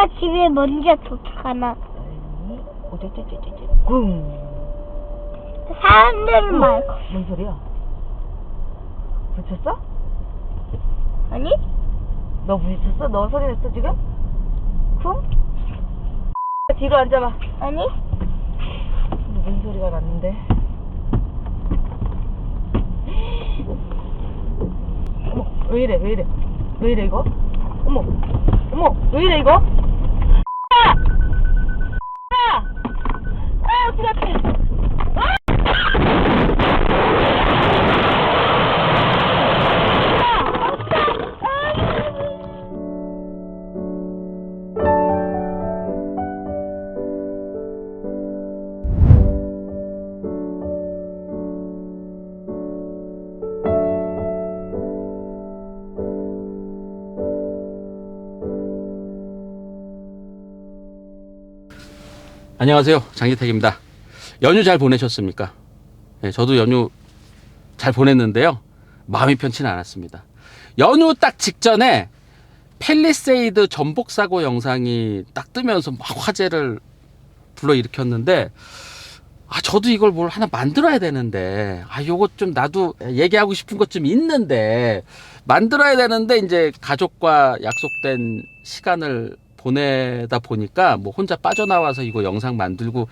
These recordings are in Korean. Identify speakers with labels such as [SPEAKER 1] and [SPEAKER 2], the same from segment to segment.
[SPEAKER 1] 누가 집에 먼저 도착하나?
[SPEAKER 2] 오쩌쩌쩌쩌쩌 쿵.
[SPEAKER 1] 사람들 말고.
[SPEAKER 2] 뭔 소리야? 부딪혔어?
[SPEAKER 1] 아니?
[SPEAKER 2] 너 부딪혔어? 너 소리 냈어 지금? 쿵? 뒤로 앉아봐.
[SPEAKER 1] 아니?
[SPEAKER 2] 무슨 소리가 났는데? 어머, 왜 이래, 왜 이래? 왜 이래, 이거? 어머, 어머, 왜 이래, 이거? 어떻게 할게?
[SPEAKER 3] 안녕하세요, 장기택입니다. 연휴 잘 보내셨습니까? 네, 저도 연휴 잘 보냈는데요, 마음이 편치는 않았습니다. 연휴 딱 직전에 팰리세이드 전복 사고 영상이 딱 뜨면서 막 화제를 불러일으켰는데, 저도 이걸 뭘 하나 만들어야 되는데, 요거 좀 나도 얘기하고 싶은 것 좀 있는데 만들어야 되는데, 이제 가족과 약속된 시간을 보내다 보니까 뭐 혼자 빠져나와서 이거 영상 만들고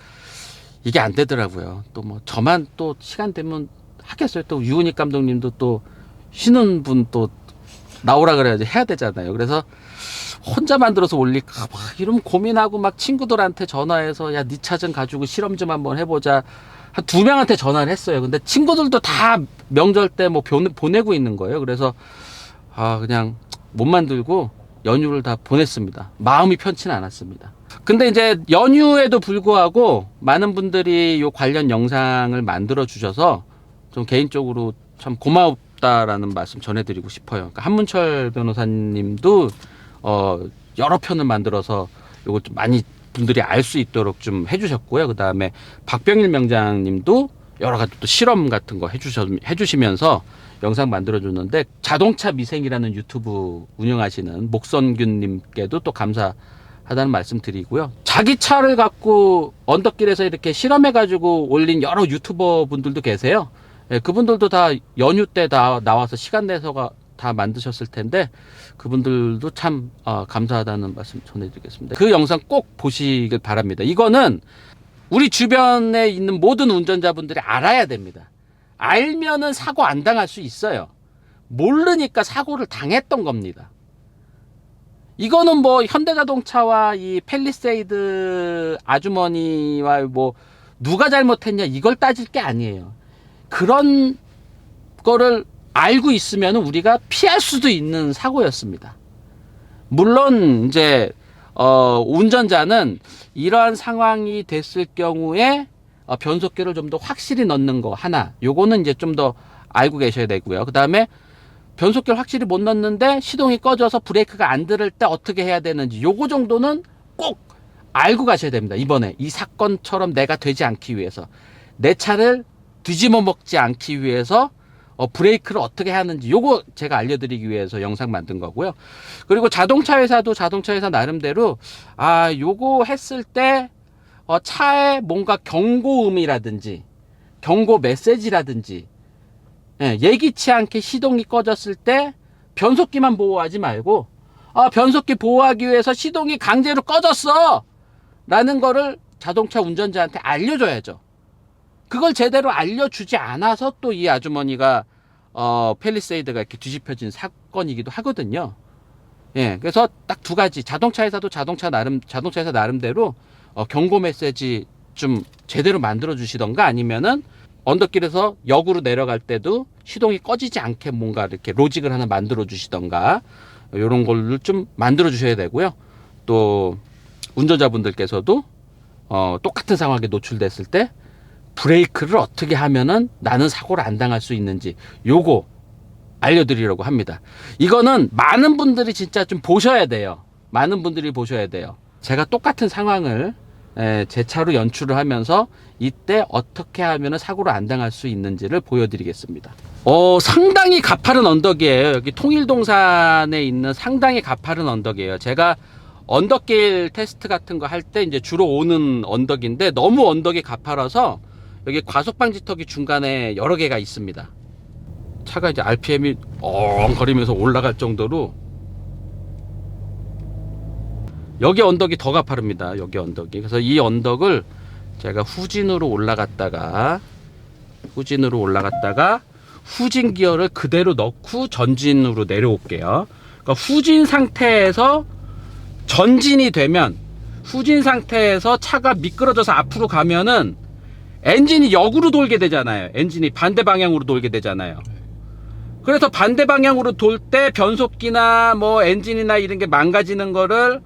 [SPEAKER 3] 이게 안 되더라고요. 또 뭐 저만 또 시간 되면 하겠어요. 또 유은익 감독님도 또 쉬는 분 또 나오라 그래야지 해야 되잖아요. 그래서 혼자 만들어서 올릴까 막 이러면 고민하고, 막 친구들한테 전화해서 야, 네 차 좀 가지고 실험 좀 한번 해보자. 한 2명한테 전화를 했어요. 근데 친구들도 다 명절 때 뭐 보내고 있는 거예요. 그래서 그냥 못 만들고 연휴를 다 보냈습니다. 마음이 편치는 않았습니다. 근데 이제 연휴에도 불구하고 많은 분들이 요 관련 영상을 만들어 주셔서 좀 개인적으로 참 고맙다라는 말씀 전해드리고 싶어요. 그러니까 한문철 변호사님도 여러 편을 만들어서 요거 좀 많이 분들이 알 수 있도록 좀 해주셨고요. 그 다음에 박병일 명장님도 여러 가지 또 실험 같은 거 해주시면서 영상 만들어줬는데, 자동차 미생이라는 유튜브 운영하시는 목선균님께도 또 감사하다는 말씀 드리고요. 자기 차를 갖고 언덕길에서 이렇게 실험해가지고 올린 여러 유튜버 분들도 계세요. 예, 그분들도 다 연휴 때 다 나와서 시간 내서가 다 만드셨을 텐데, 그분들도 참 감사하다는 말씀 전해드리겠습니다. 그 영상 꼭 보시길 바랍니다. 이거는 우리 주변에 있는 모든 운전자분들이 알아야 됩니다. 알면은 사고 안 당할 수 있어요. 모르니까 사고를 당했던 겁니다. 이거는 뭐 현대자동차와 이 팰리세이드 아주머니와 뭐 누가 잘못했냐 이걸 따질 게 아니에요. 그런 거를 알고 있으면 우리가 피할 수도 있는 사고였습니다. 물론 이제 운전자는 이러한 상황이 됐을 경우에 변속기를 좀 더 확실히 넣는 거 하나, 요거는 이제 좀 더 알고 계셔야 되고요. 그 다음에 변속기를 확실히 못 넣는데 시동이 꺼져서 브레이크가 안 들을 때 어떻게 해야 되는지, 요거 정도는 꼭 알고 가셔야 됩니다. 이번에 이 사건처럼 내가 되지 않기 위해서, 내 차를 뒤집어 먹지 않기 위해서 브레이크를 어떻게 하는지, 요거 제가 알려드리기 위해서 영상 만든 거고요. 그리고 자동차 회사도 자동차 회사 나름대로 요거 했을 때 차에 뭔가 경고음이라든지 경고 메시지라든지, 예기치 않게 시동이 꺼졌을 때 변속기만 보호하지 말고 변속기 보호하기 위해서 시동이 강제로 꺼졌어 라는 거를 자동차 운전자한테 알려줘야죠. 그걸 제대로 알려주지 않아서 또 이 아주머니가 팰리세이드가 이렇게 뒤집혀진 사건이기도 하거든요. 예, 그래서 딱 두 가지, 자동차 회사도 자동차 회사 나름대로 경고 메시지 좀 제대로 만들어 주시던가, 아니면은 언덕길에서 역으로 내려갈 때도 시동이 꺼지지 않게 뭔가 이렇게 로직을 하나 만들어 주시던가, 이런 걸로 좀 만들어 주셔야 되고요. 또 운전자분들께서도 똑같은 상황에 노출됐을 때 브레이크를 어떻게 하면은 나는 사고를 안 당할 수 있는지, 요거 알려드리려고 합니다. 이거는 많은 분들이 진짜 좀 보셔야 돼요. 많은 분들이 보셔야 돼요. 제가 똑같은 상황을 제 차로 연출을 하면서 이때 어떻게 하면 사고를 안 당할 수 있는지를 보여드리겠습니다. 상당히 가파른 언덕이에요. 여기 통일동산에 있는 상당히 가파른 언덕이에요. 제가 언덕길 테스트 같은 거 할 때 이제 주로 오는 언덕인데 너무 언덕이 가파라서 여기 과속 방지턱이 중간에 여러 개가 있습니다. 차가 이제 RPM이 거리면서 올라갈 정도로 여기 언덕이 더 가파릅니다. 여기 언덕이. 그래서 이 언덕을 제가 후진으로 올라갔다가 후진 기어를 그대로 넣고 전진으로 내려올게요. 그러니까 후진 상태에서 전진이 되면 후진 상태에서 차가 미끄러져서 앞으로 가면은 엔진이 역으로 돌게 되잖아요. 엔진이 반대 방향으로 돌게 되잖아요. 그래서 반대 방향으로 돌 때 변속기나 뭐 엔진이나 이런 게 망가지는 거를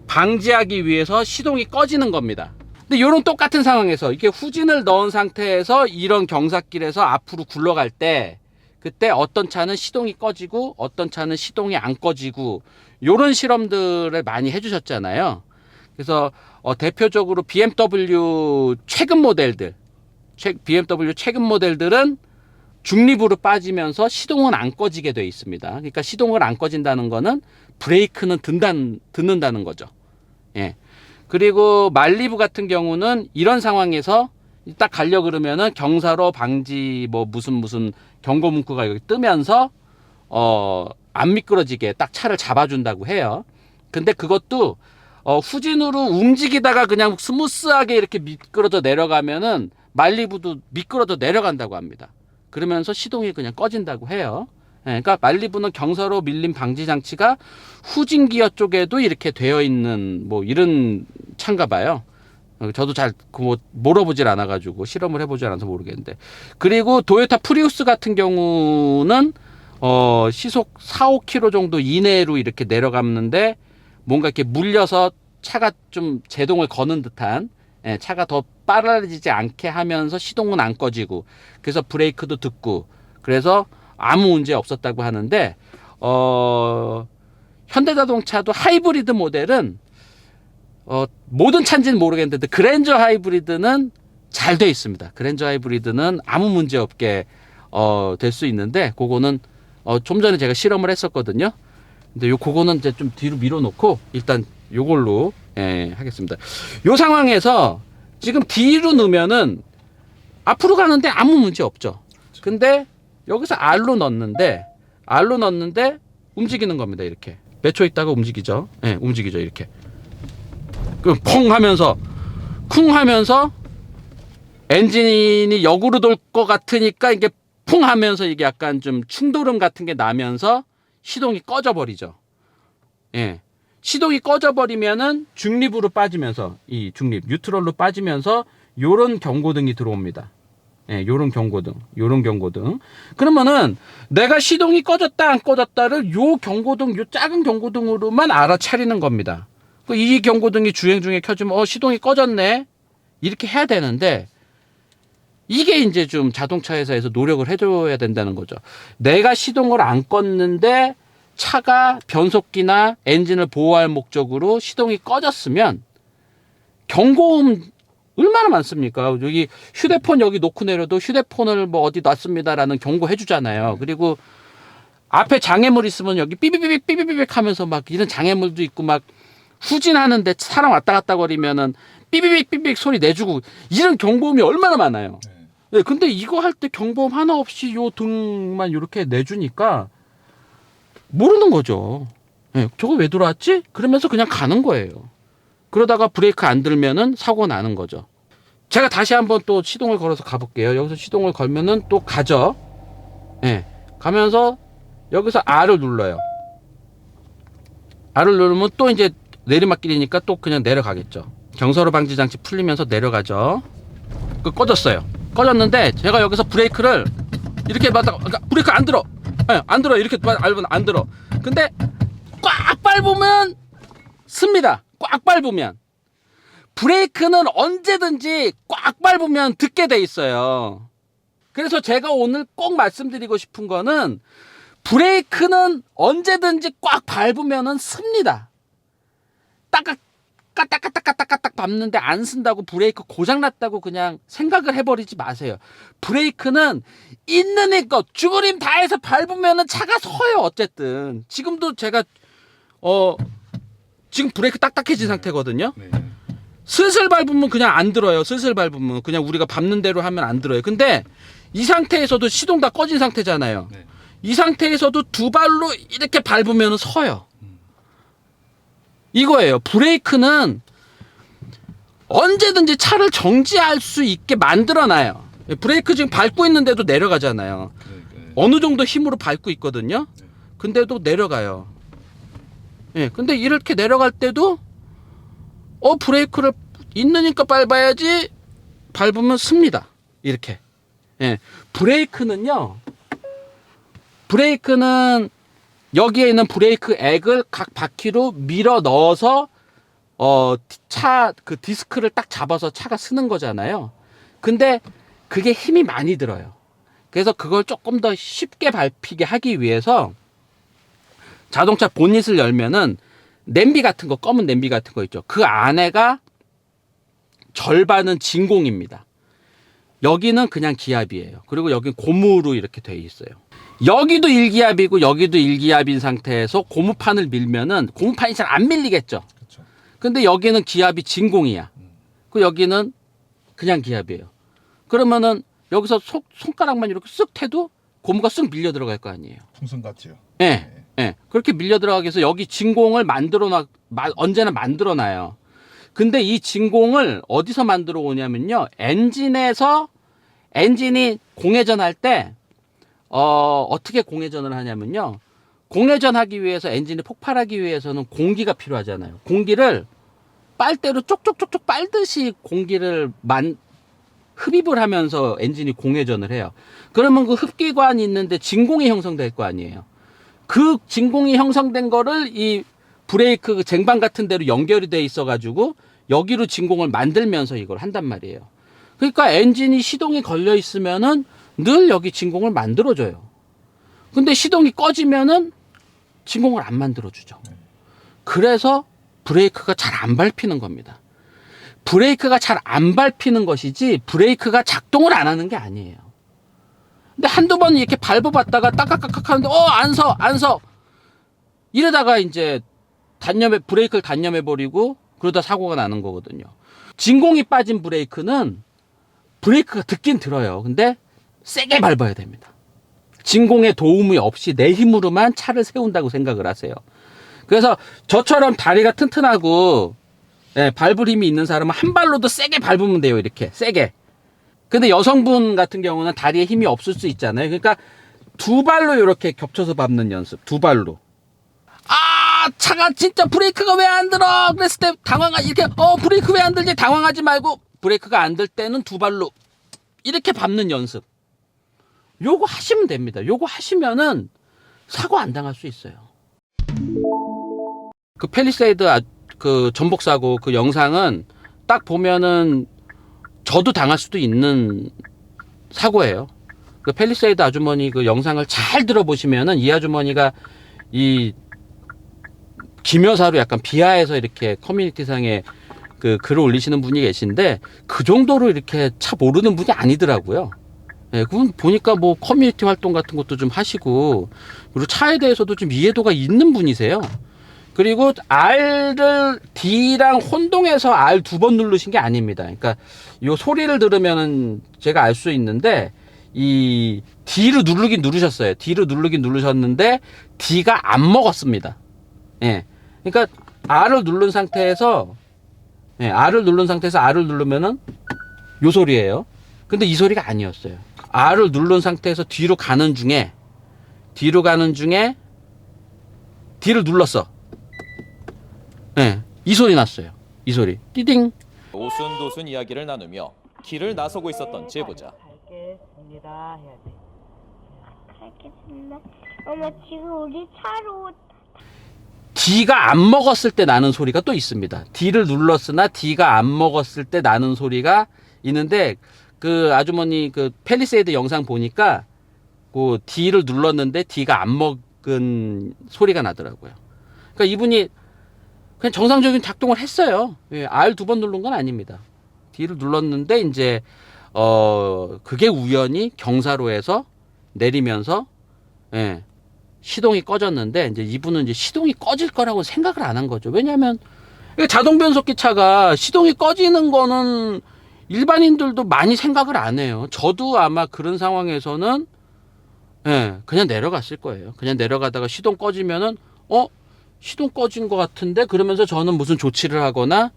[SPEAKER 3] 방지하기 위해서 시동이 꺼지는 겁니다. 근데 이런 똑같은 상황에서 이렇게 후진을 넣은 상태에서 이런 경사길에서 앞으로 굴러갈 때 그때 어떤 차는 시동이 꺼지고 어떤 차는 시동이 안 꺼지고 이런 실험들을 많이 해주셨잖아요. 그래서 대표적으로 BMW 최근 모델들은 중립으로 빠지면서 시동은 안 꺼지게 돼 있습니다. 그러니까 시동을 안 꺼진다는 거는 브레이크는 듣는다는 거죠. 예. 그리고 말리부 같은 경우는 이런 상황에서 딱 가려고 그러면은 경사로 방지 뭐 무슨 경고 문구가 여기 뜨면서 안 미끄러지게 딱 차를 잡아준다고 해요. 근데 그것도 후진으로 움직이다가 그냥 스무스하게 이렇게 미끄러져 내려가면은 말리부도 미끄러져 내려간다고 합니다. 그러면서 시동이 그냥 꺼진다고 해요. 예, 그러니까 말리부는 경사로 밀림 방지 장치가 후진 기어 쪽에도 이렇게 되어 있는 뭐 이런 차인가 봐요. 저도 잘 물어보질 않아가지고 실험을 해보질 않아서 모르겠는데. 그리고 도요타 프리우스 같은 경우는 시속 4-5km 정도 이내로 이렇게 내려갔는데 뭔가 이렇게 물려서 차가 좀 제동을 거는 듯한, 예, 차가 더 빨라지지 않게 하면서 시동은 안 꺼지고 그래서 브레이크도 듣고 그래서 아무 문제 없었다고 하는데 현대자동차도 하이브리드 모델은 모든 차인지는 모르겠는데 그랜저 하이브리드는 잘 돼 있습니다. 그랜저 하이브리드는 아무 문제 없게 될 수 있는데 그거는 좀 전에 제가 실험을 했었거든요. 근데 그거는 이제 좀 뒤로 밀어놓고 일단 요걸로 하겠습니다. 요 상황에서 지금 뒤로 넣으면은 앞으로 가는데 아무 문제 없죠. 근데 여기서 R로 넣는데 움직이는 겁니다. 이렇게 몇 초 있다가 움직이죠. 예, 움직이죠. 이렇게 그럼 펑 하면서 쿵 하면서 엔진이 역으로 돌 것 같으니까 이게 쿵 하면서 이게 약간 좀 충돌음 같은 게 나면서 시동이 꺼져 버리죠. 예. 시동이 꺼져 버리면은 중립으로 빠지면서 이 중립 뉴트럴로 빠지면서 요런 경고등이 들어옵니다. 예, 요런 경고등. 그러면은 내가 시동이 꺼졌다 안 꺼졌다를 요 경고등, 요 작은 경고등으로만 알아차리는 겁니다. 이 경고등이 주행 중에 켜지면 시동이 꺼졌네 이렇게 해야 되는데 이게 이제 좀 자동차 회사에서 노력을 해줘야 된다는 거죠. 내가 시동을 안 껐는데 차가 변속기나 엔진을 보호할 목적으로 시동이 꺼졌으면 경고음 얼마나 많습니까? 여기 휴대폰 여기 놓고 내려도 휴대폰을 뭐 어디 놨습니다라는 경고 해주잖아요. 그리고 앞에 장애물 있으면 여기 삐비비빅 하면서 막 이런 장애물도 있고 막 후진하는데 사람 왔다 갔다 거리면은 삐비빅 소리 내주고 이런 경보음이 얼마나 많아요. 네, 근데 이거 할 때 경보음 하나 없이 요 등만 이렇게 내주니까 모르는 거죠. 네, 저거 왜 들어왔지? 그러면서 그냥 가는 거예요. 그러다가 브레이크 안 들면은 사고 나는 거죠. 제가 다시 한번 또 시동을 걸어서 가볼게요. 여기서 시동을 걸면은 또 가죠. 네, 가면서 여기서 R을 눌러요. R을 누르면 또 이제 내리막길이니까 또 그냥 내려가겠죠. 경사로 방지 장치 풀리면서 내려가죠. 꺼졌어요. 꺼졌는데 제가 여기서 브레이크를 이렇게 받다가 그러니까 브레이크 안 들어. 네, 안 들어. 이렇게 밟으면 안 들어. 근데 꽉 밟으면 씁니다. 꽉 밟으면. 브레이크는 언제든지 꽉 밟으면 듣게 돼 있어요. 그래서 제가 오늘 꼭 말씀드리고 싶은 거는 브레이크는 언제든지 꽉 밟으면은 씁니다. 까딱까딱 밟는데 안 쓴다고 브레이크 고장났다고 그냥 생각을 해버리지 마세요. 브레이크는 있는 힘껏 죽을 힘 다해서 밟으면은 차가 서요. 어쨌든 지금도 제가 지금 브레이크 딱딱해진
[SPEAKER 4] 네.
[SPEAKER 3] 상태거든요.
[SPEAKER 4] 네.
[SPEAKER 3] 슬슬 밟으면 그냥 안 들어요. 슬슬 밟으면 그냥 우리가 밟는 대로 하면 안 들어요. 근데 이 상태에서도 시동 다 꺼진 상태잖아요.
[SPEAKER 4] 네.
[SPEAKER 3] 이 상태에서도 두 발로 이렇게 밟으면 서요. 이거예요. 브레이크는 언제든지 차를 정지할 수 있게 만들어놔요. 브레이크 지금 밟고 있는데도 내려가잖아요.
[SPEAKER 4] 네.
[SPEAKER 3] 어느 정도 힘으로 밟고 있거든요.
[SPEAKER 4] 네.
[SPEAKER 3] 근데도 내려가요. 예, 근데 이렇게 내려갈 때도 브레이크를 있으니까 밟아야지 밟으면 씁니다. 이렇게. 예, 브레이크는 여기에 있는 브레이크 액을 각 바퀴로 밀어 넣어서 차 그 디스크를 딱 잡아서 차가 쓰는 거잖아요. 근데 그게 힘이 많이 들어요. 그래서 그걸 조금 더 쉽게 밟히게 하기 위해서 자동차 본닛을 열면은 냄비 같은 거, 검은 냄비 같은 거 있죠. 그 안에가 절반은 진공입니다. 여기는 그냥 기압이에요. 그리고 여기는 고무로 이렇게 돼 있어요. 여기도 일기압이고 여기도 일기압인 상태에서 고무판을 밀면은 고무판이 잘 안 밀리겠죠.
[SPEAKER 4] 그렇죠.
[SPEAKER 3] 근데 여기는 기압이 진공이야. 그 여기는 그냥 기압이에요. 그러면은 여기서 손가락만 이렇게 쓱 해도 고무가 쓱 밀려 들어갈 거 아니에요.
[SPEAKER 4] 풍선 같지요.
[SPEAKER 3] 예. 예. 그렇게 밀려 들어가기 위해서 여기 진공을 언제나 만들어 놔요. 근데 이 진공을 어디서 만들어 오냐면요. 엔진이 공회전 할 때, 어떻게 공회전을 하냐면요. 공회전 하기 위해서 엔진이 폭발하기 위해서는 공기가 필요하잖아요. 공기를 빨대로 쪽쪽쪽쪽 빨듯이 공기를 흡입을 하면서 엔진이 공회전을 해요. 그러면 그 흡기관이 있는데 진공이 형성될 거 아니에요. 그 진공이 형성된 거를 이 브레이크 쟁반 같은 데로 연결이 돼 있어가지고 여기로 진공을 만들면서 이걸 한단 말이에요. 그러니까 엔진이 시동이 걸려 있으면은 늘 여기 진공을 만들어줘요. 근데 시동이 꺼지면은 진공을 안 만들어주죠. 그래서 브레이크가 잘 안 밟히는 겁니다. 브레이크가 잘 안 밟히는 것이지 브레이크가 작동을 안 하는 게 아니에요. 근데 한두 번 이렇게 밟아봤다가 따깍깍깍 하는데 안 서. 이러다가 이제 브레이크를 단념해버리고 그러다 사고가 나는 거거든요. 진공이 빠진 브레이크는 브레이크가 듣긴 들어요. 근데 세게 밟아야 됩니다. 진공의 도움이 없이 내 힘으로만 차를 세운다고 생각을 하세요. 그래서 저처럼 다리가 튼튼하고 밟을 힘이 있는 사람은 한 발로도 세게 밟으면 돼요. 이렇게 세게. 근데 여성분 같은 경우는 다리에 힘이 없을 수 있잖아요. 그러니까 두 발로 이렇게 겹쳐서 밟는 연습. 두 발로. 차가 진짜 브레이크가 왜 안 들어? 그랬을 때 이렇게 브레이크 왜 안 들지? 당황하지 말고 브레이크가 안 들 때는 두 발로 이렇게 밟는 연습. 요거 하시면 됩니다. 요거 하시면은 사고 안 당할 수 있어요. 그 팰리세이드 그 전복 사고 그 영상은 딱 보면은 저도 당할 수도 있는 사고예요. 그 팰리세이드 아주머니 그 영상을 잘 들어보시면은 이 아주머니가 이 기묘사로 약간 비하해서 이렇게 커뮤니티상에 그 글을 올리시는 분이 계신데 그 정도로 이렇게 차 모르는 분이 아니더라고요. 예, 그분 보니까 뭐 커뮤니티 활동 같은 것도 좀 하시고 그리고 차에 대해서도 좀 이해도가 있는 분이세요. 그리고 D랑 혼동해서 R 두 번 누르신 게 아닙니다. 그러니까 이 소리를 들으면은 제가 알 수 있는데 이 D를 누르긴 누르셨어요. D를 누르긴 누르셨는데 D가 안 먹었습니다. 예. 그러니까 R을 누른 상태에서 R을 누르면은 요 소리예요. 근데 이 소리가 아니었어요. R을 누른 상태에서 뒤로 가는 중에 D를 눌렀어. 이 소리 났어요. 이 소리. 띠딩.
[SPEAKER 5] 오순도순 이야기를 나누며 길을 나서고 있었던 제보자.
[SPEAKER 2] 갈겠습니다 해야지.
[SPEAKER 1] 알겠습니다. 엄마 지금 우리 차로
[SPEAKER 3] D가 안 먹었을 때 나는 소리가 또 있습니다. D를 눌렀으나 D가 안 먹었을 때 나는 소리가 있는데 그 아주머니 그 팰리세이드 영상 보니까 그 D를 눌렀는데 D가 안 먹은 소리가 나더라고요. 그러니까 이분이 그냥 정상적인 작동을 했어요. R 두 번 누른 건 아닙니다. D를 눌렀는데 이제 그게 우연히 경사로에서 내리면서 시동이 꺼졌는데 이제 이분은 이제 시동이 꺼질 거라고 생각을 안 한 거죠. 왜냐하면 자동 변속기 차가 시동이 꺼지는 거는 일반인들도 많이 생각을 안 해요. 저도 아마 그런 상황에서는 예, 그냥 내려갔을 거예요. 그냥 내려가다가 시동 꺼지면은 시동 꺼진 것 같은데 그러면서 저는 무슨 조치를 하거나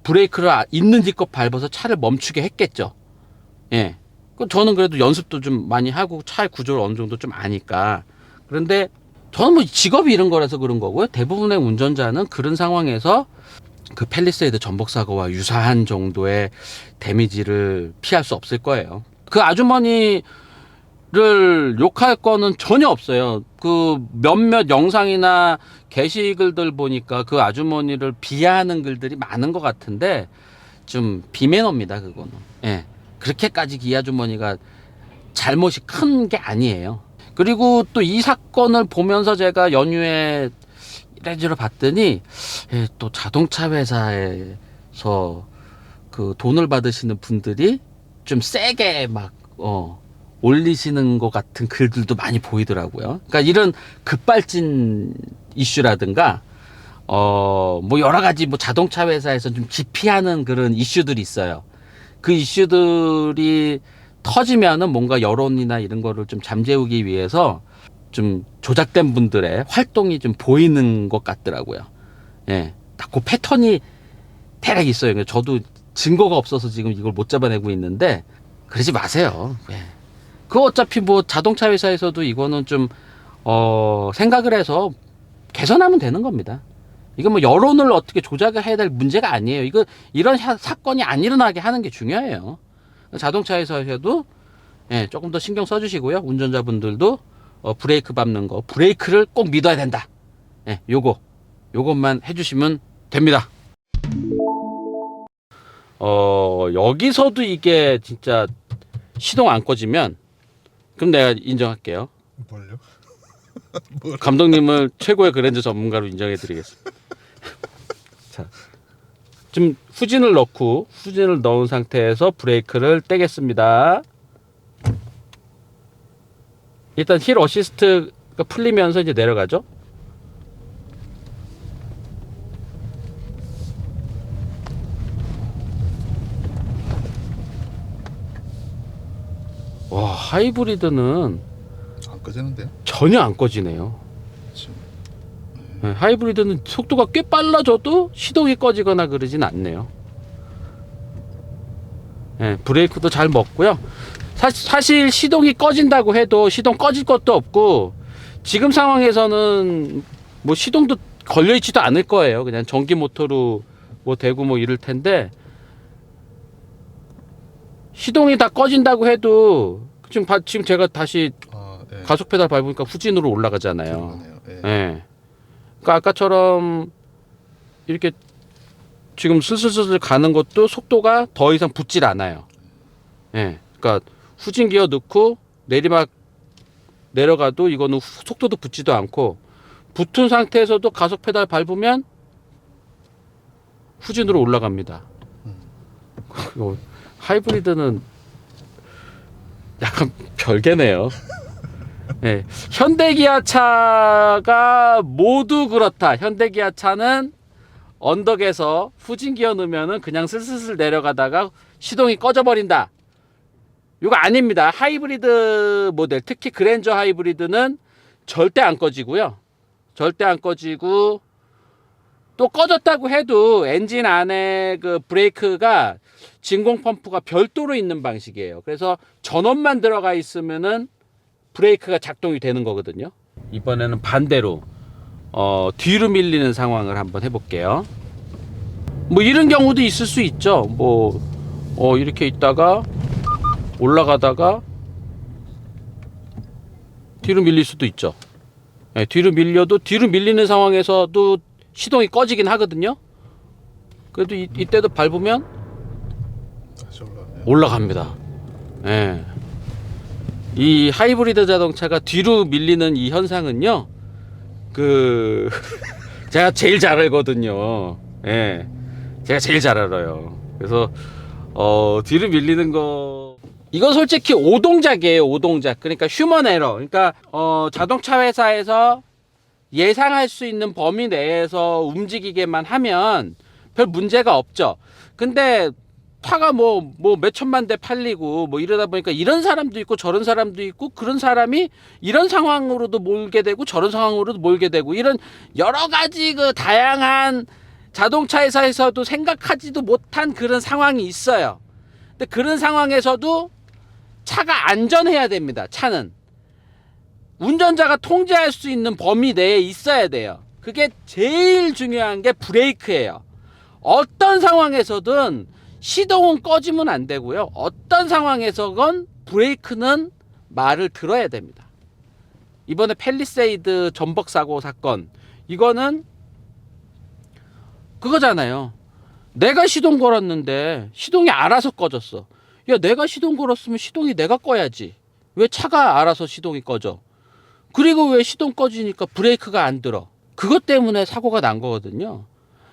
[SPEAKER 3] 브레이크를 있는 지껏 밟아서 차를 멈추게 했겠죠. 예. 저는 그래도 연습도 좀 많이 하고 차의 구조를 어느 정도 좀 아니까. 그런데 저는 뭐 직업이 이런 거라서 그런 거고요. 대부분의 운전자는 그런 상황에서 그 팰리세이드 전복 사고와 유사한 정도의 데미지를 피할 수 없을 거예요. 그 아주머니를 욕할 거는 전혀 없어요. 그 몇몇 영상이나 게시글들 보니까 그 아주머니를 비하하는 글들이 많은 것 같은데 좀 비매너입니다, 그거는. 예. 그렇게까지 이 아주머니가 잘못이 큰 게 아니에요. 그리고 또 이 사건을 보면서 제가 연휴에 이래저래 봤더니 또 자동차 회사에서 그 돈을 받으시는 분들이 좀 세게 막 올리시는 것 같은 글들도 많이 보이더라고요. 그러니까 이런 급발진 이슈라든가 뭐 여러 가지 뭐 자동차 회사에서 좀 기피하는 그런 이슈들이 있어요. 그 이슈들이 터지면은 뭔가 여론이나 이런 거를 좀 잠재우기 위해서 좀 조작된 분들의 활동이 좀 보이는 것 같더라고요. 예. 딱 그 패턴이 대략 있어요. 저도 증거가 없어서 지금 이걸 못 잡아내고 있는데 그러지 마세요. 예. 그 어차피 뭐 자동차 회사에서도 이거는 좀 생각을 해서 개선하면 되는 겁니다. 이거 뭐 여론을 어떻게 조작을 해야 될 문제가 아니에요. 이거 이런 사건이 안 일어나게 하는 게 중요해요. 자동차 회사에서도 예, 조금 더 신경 써주시고요. 운전자분들도 브레이크 밟는 거, 브레이크를 꼭 믿어야 된다. 예, 요것만 해주시면 됩니다. 여기서도 이게 진짜 시동 안 꺼지면 그럼 내가 인정할게요.
[SPEAKER 4] 뭘요?
[SPEAKER 3] 감독님을 최고의 그랜저 전문가로 인정해드리겠습니다. 자, 좀 후진을 넣은 상태에서 브레이크를 떼겠습니다. 일단 힐 어시스트가 풀리면서 이제 내려가죠. 와, 하이브리드는
[SPEAKER 4] 안 꺼지는데요?
[SPEAKER 3] 전혀 안 꺼지네요.
[SPEAKER 4] 지금.
[SPEAKER 3] 네, 하이브리드는 속도가 꽤 빨라져도 시동이 꺼지거나 그러진 않네요. 네, 브레이크도 잘 먹고요. 사실 시동이 꺼진다고 해도 시동 꺼질 것도 없고 지금 상황에서는 뭐 시동도 걸려있지도 않을 거예요. 그냥 전기 모터로 뭐 되고 뭐 이럴 텐데 시동이 다 꺼진다고 해도 지금 제가 다시
[SPEAKER 4] 네.
[SPEAKER 3] 가속 페달 밟으니까 후진으로 올라가잖아요.
[SPEAKER 4] 네.
[SPEAKER 3] 예. 그러니까 아까처럼 이렇게 지금 슬슬슬 가는 것도 속도가 더 이상 붙질 않아요. 예. 그러니까 후진 기어 넣고 내리막 내려가도 이거는 속도도 붙지도 않고 붙은 상태에서도 가속 페달 밟으면 후진으로 올라갑니다. 하이브리드는 약간 별개네요. 네. 현대기아차가 모두 그렇다. 현대기아차는 언덕에서 후진 기어 넣으면은 그냥 슬슬슬 내려가다가 시동이 꺼져버린다. 이거 아닙니다. 하이브리드 모델, 특히 그랜저 하이브리드는 절대 안 꺼지고요. 절대 안 꺼지고 또 꺼졌다고 해도 엔진 안에 그 브레이크가 진공 펌프가 별도로 있는 방식이에요. 그래서 전원만 들어가 있으면은 브레이크가 작동이 되는 거거든요. 이번에는 반대로 뒤로 밀리는 상황을 한번 해볼게요. 뭐 이런 경우도 있을 수 있죠. 뭐 이렇게 있다가 올라가다가 뒤로 밀릴 수도 있죠. 네, 뒤로 밀려도 뒤로 밀리는 상황에서도 시동이 꺼지긴 하거든요. 그래도 이때도 밟으면
[SPEAKER 4] 다시 올라가네요.
[SPEAKER 3] 올라갑니다. 예. 이 하이브리드 자동차가 뒤로 밀리는 이 현상은요, 제가 제일 잘 알거든요. 예. 제가 제일 잘 알아요. 그래서, 뒤로 밀리는 거, 이건 솔직히 오동작이에요. 오동작. 그러니까 휴먼 에러. 그러니까 자동차 회사에서 예상할 수 있는 범위 내에서 움직이게만 하면 별 문제가 없죠. 근데 차가 뭐 몇천만 대 팔리고 뭐 이러다 보니까 이런 사람도 있고 저런 사람도 있고, 그런 사람이 이런 상황으로도 몰게 되고 저런 상황으로도 몰게 되고, 이런 여러 가지 그 다양한 자동차 회사에서도 생각하지도 못한 그런 상황이 있어요. 근데 그런 상황에서도 차가 안전해야 됩니다. 차는 운전자가 통제할 수 있는 범위 내에 있어야 돼요. 그게 제일 중요한 게 브레이크예요. 어떤 상황에서든 시동은 꺼지면 안 되고요. 어떤 상황에서건 브레이크는 말을 들어야 됩니다. 이번에 팰리세이드 전복 사고 사건, 이거는 그거잖아요. 내가 시동 걸었는데 시동이 알아서 꺼졌어. 야, 내가 시동 걸었으면 시동이 내가 꺼야지. 왜 차가 알아서 시동이 꺼져? 그리고 왜 시동 꺼지니까 브레이크가 안 들어? 그것 때문에 사고가 난 거거든요.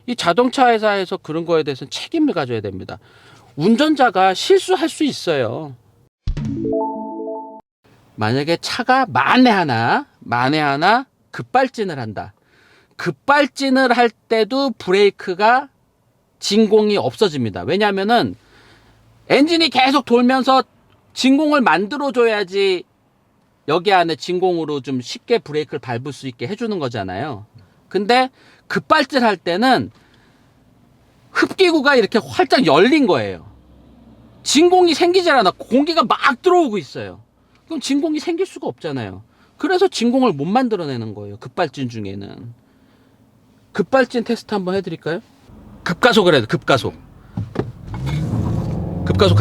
[SPEAKER 3] 이 자동차 회사에서 그런 거에 대해서는 책임을 가져야 됩니다. 운전자가 실수할 수 있어요. 만약에 차가 만에 하나 급발진을 한다. 급발진을 할 때도 브레이크가 진공이 없어집니다. 왜냐하면은 엔진이 계속 돌면서 진공을 만들어줘야지 여기 안에 진공으로 좀 쉽게 브레이크를 밟을 수 있게 해주는 거잖아요. 근데 급발진할 때는 흡기구가 이렇게 활짝 열린 거예요. 진공이 생기질 않아. 공기가 막 들어오고 있어요. 그럼 진공이 생길 수가 없잖아요. 그래서 진공을 못 만들어내는 거예요. 급발진 중에는. 급발진 테스트 한번 해드릴까요? 급가속을 해야 돼. 급가속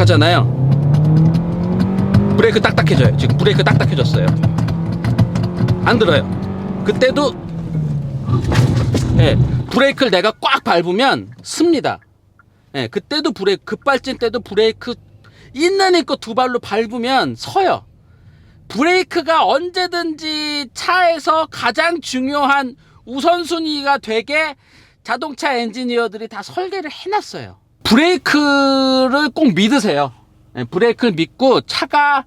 [SPEAKER 3] 하잖아요. 브레이크 딱딱해져요. 지금 브레이크 딱딱해졌어요. 안 들어요. 그때도 브레이크를 내가 꽉 밟으면 씁니다. 그때도 급발진 때도 브레이크 있는 힘껏 두 발로 밟으면 서요. 브레이크가 언제든지 차에서 가장 중요한 우선순위가 되게 자동차 엔지니어들이 다 설계를 해놨어요. 브레이크를 꼭 믿으세요. 브레이크를 믿고 차가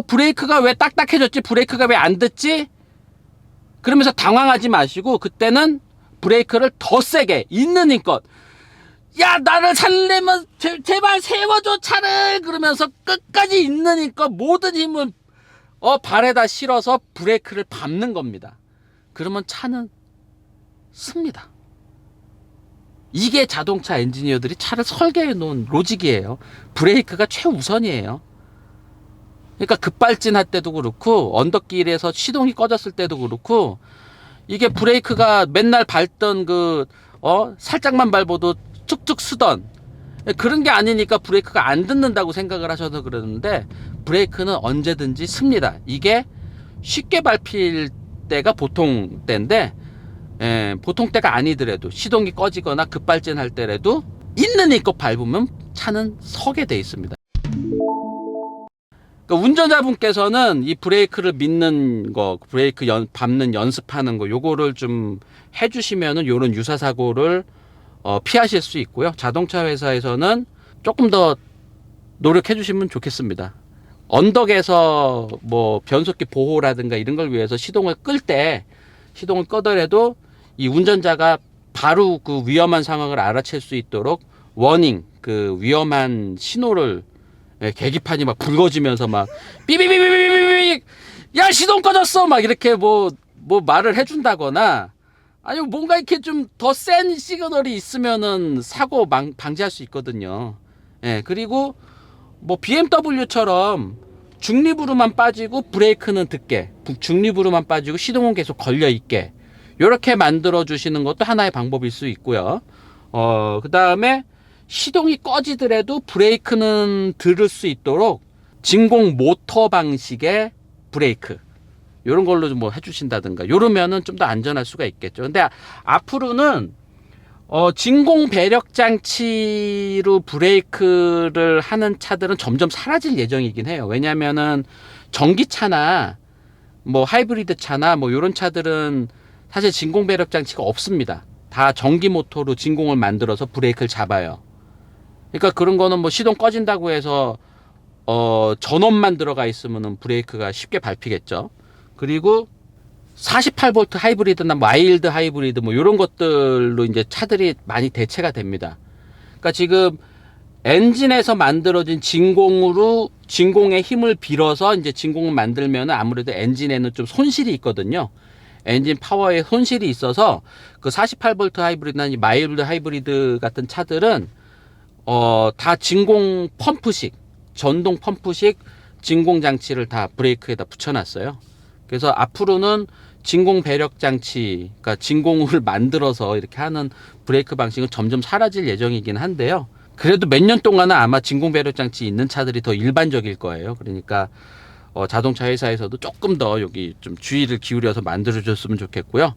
[SPEAKER 3] 브레이크가 왜 딱딱해졌지? 브레이크가 왜 안 듣지? 그러면서 당황하지 마시고 그때는 브레이크를 더 세게 있는 힘껏, 야 나를 살려면 제발 세워줘 차를, 그러면서 끝까지 있는 힘껏 모든 힘을 발에다 실어서 브레이크를 밟는 겁니다. 그러면 차는 씁니다. 이게 자동차 엔지니어들이 차를 설계해 놓은 로직이에요. 브레이크가 최우선이에요. 그러니까 급발진할 때도 그렇고 언덕길에서 시동이 꺼졌을 때도 그렇고, 이게 브레이크가 맨날 밟던 살짝만 밟아도 툭툭 쓰던 그런 게 아니니까 브레이크가 안 듣는다고 생각을 하셔서 그러는데, 브레이크는 언제든지 씁니다. 이게 쉽게 밟힐 때가 보통 때인데, 보통 때가 아니더라도 시동이 꺼지거나 급발진할 때라도 있는 힘껏 밟으면 차는 서게 돼 있습니다. 그러니까 운전자분께서는 이 브레이크를 믿는 거, 브레이크 밟는 연습하는 거, 요거를 좀 해주시면은 요런 유사 사고를 피하실 수 있고요. 자동차 회사에서는 조금 더 노력해 주시면 좋겠습니다. 언덕에서 뭐 변속기 보호라든가 이런 걸 위해서 시동을 끄더라도 이 운전자가 바로 그 위험한 상황을 알아챌 수 있도록 워닝, 그 위험한 신호를, 계기판이 막 붉어지면서 막 삐삐삐삐삐삐, 야 시동 꺼졌어, 막 이렇게 뭐 말을 해준다거나, 아니면 뭔가 이렇게 좀 더 센 시그널이 있으면은 사고 방지할 수 있거든요. 그리고 뭐 BMW처럼 중립으로만 빠지고 브레이크는 듣게, 중립으로만 빠지고 시동은 계속 걸려 있게, 이렇게 만들어 주시는 것도 하나의 방법일 수 있고요. 그 다음에 시동이 꺼지더라도 브레이크는 들을 수 있도록 진공 모터 방식의 브레이크, 이런 걸로 좀 뭐 해주신다든가, 이러면은 좀 더 안전할 수가 있겠죠. 근데 앞으로는 진공 배력 장치로 브레이크를 하는 차들은 점점 사라질 예정이긴 해요. 왜냐면은 전기차나 뭐 하이브리드 차나 뭐 이런 차들은 사실 진공 배력 장치가 없습니다. 다 전기 모터로 진공을 만들어서 브레이크를 잡아요. 그러니까 그런 거는 뭐 시동 꺼진다고 해서 전원만 들어가 있으면은 브레이크가 쉽게 밟히겠죠. 그리고 48V 하이브리드나 마일드 하이브리드 뭐 이런 것들로 이제 차들이 많이 대체가 됩니다. 그러니까 지금 엔진에서 만들어진 진공으로 진공의 힘을 빌어서 이제 진공을 만들면 아무래도 엔진에는 좀 손실이 있거든요. 엔진 파워에 손실이 있어서 그 48V 하이브리드나 마일드 하이브리드 같은 차들은 다 진공 펌프식, 전동 펌프식 진공 장치를 다 브레이크에다 붙여놨어요. 그래서 앞으로는 진공 배력 장치, 그러니까 진공을 만들어서 이렇게 하는 브레이크 방식은 점점 사라질 예정이긴 한데요. 그래도 몇 년 동안은 아마 진공 배력 장치 있는 차들이 더 일반적일 거예요. 그러니까 자동차 회사에서도 조금 더 여기 좀 주의를 기울여서 만들어줬으면 좋겠고요.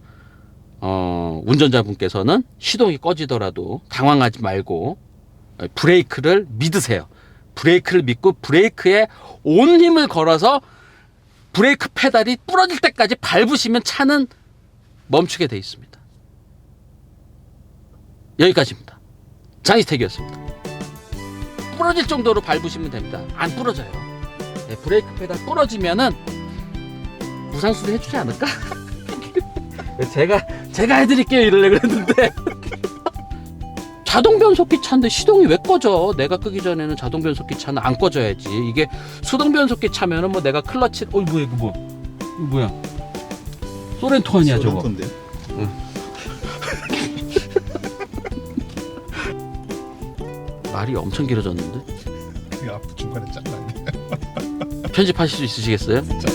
[SPEAKER 3] 운전자분께서는 시동이 꺼지더라도 당황하지 말고 브레이크를 믿으세요. 브레이크를 믿고 브레이크에 온 힘을 걸어서 브레이크 페달이 부러질 때까지 밟으시면 차는 멈추게 돼 있습니다. 여기까지입니다. 장이스택이었습니다. 부러질 정도로 밟으시면 됩니다. 안 부러져요. 네, 브레이크 페달 부러지면은 무상수리 해주지 않을까? 제가 해드릴게요 이러려고 그랬는데 자동 변속기 차인데 시동이 왜 꺼져? 내가 끄기 전에는 자동 변속기 차는 안 꺼져야지. 이게 수동 변속기 차면은 뭐 내가 클러치 뭐야 이거 뭐야 소렌토 아니야 저거?
[SPEAKER 4] 소렌토인데?
[SPEAKER 3] 응. 말이 엄청 길어졌는데?
[SPEAKER 4] 그 앞 중간에 잘랐네.
[SPEAKER 3] 편집하실 수 있으시겠어요?
[SPEAKER 4] 진짜.